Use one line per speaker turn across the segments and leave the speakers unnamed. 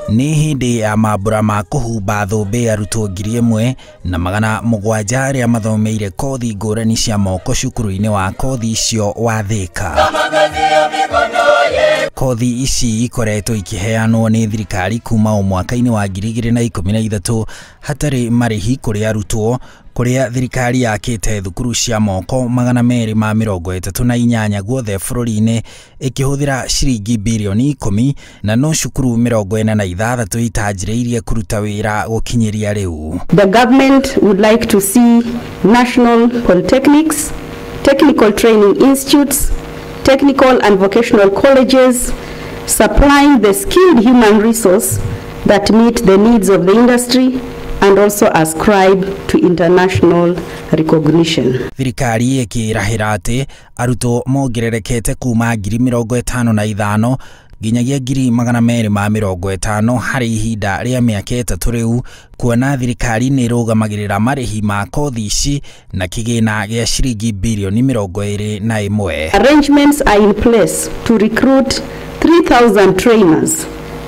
Ni hindi ya mambura ma kuhumba thũmbĩ arutwo 1,700 arĩa mathomeire kothi ngũrani cia moko cukuru-inĩ wa kothi icio wa Thika. Kothi ici ikoretwo ikiheanwo nĩ thirikari kuma mwaka-inĩ wa 2013 hatarĩ marĩhi kũrĩ arutwo, kuria thirikari yakite thukuru cia moko 238 guothe bũrũri-inĩ ikihũthĩra ciringi bilioni 10 na no cukuru 46 itanjĩrĩirie kuruta wĩra gũkinyĩria rĩu.
The government would like to see national polytechnics, technical training institutes, technical and vocational colleges supplying the skilled human resource that meet the needs of the industry and also ascribe to international recognition.
Thirikari ikirahira ati arutwo mongererekete kuma 55,000 nginyagia 250,000 harĩ ihinda rĩa mĩaka 3 rĩu, kuona thirikari nĩ ĩrũgamagĩrĩra marĩhi ma kothi ici na kĩgĩna gĩa ciringi bilioni 21.
Arrangements are in place to recruit 3,000 trainers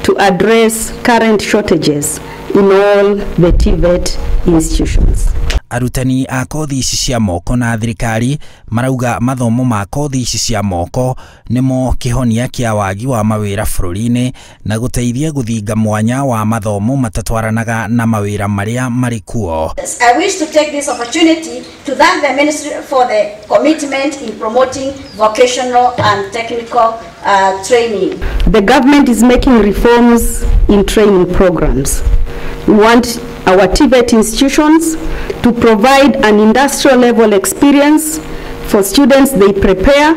to address current shortages in all the TVET institutions.
Arutani a kothi ici cia moko na thirikari marauga mathomo ma kothi ici cia moko nimo kihonia kia wagi wa mawĩra bũrũri-inĩ na gũteithia gũthinga mwanya wa mathomo matatwaranaga na mawĩra marĩa marĩ kuo.
I wish to take this opportunity to thank the ministry for the commitment in promoting vocational and technical training.
The government is making reforms in training programs. We want our TVET institutions to provide an industrial level experience for students they prepare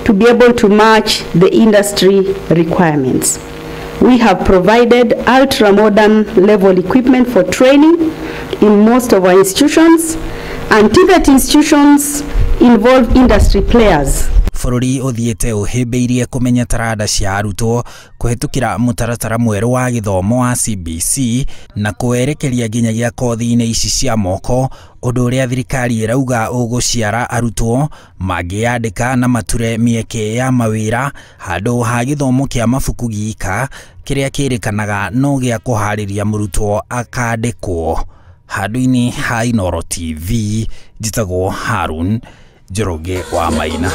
to be able to match the industry requirements. We have provided ultra-modern level equipment for training in most of our institutions, and TVET institutions involve industry players.
Bũrũri ũthiĩte ũhĩmbĩirie kũmenya taranda cia arutwo kũhetũkĩra mũtaratara mwerũ wa gĩthomo wa CBC na kũerekeria nginyagia kothi-inĩ ici cia moko, ũndũ ũrĩa thirikari ĩrauga ũgũciara arutwo mangĩandĩka na mature mĩeke ya mawĩra handũ ha gĩthomo kĩa mabuku gika kĩrĩa kĩrĩkanaga no gĩa kũharĩria mũrutwo akandĩkwo. Handũ-inĩ ha Inooro TV, njĩtagwo Harun Njoroge wa Maina.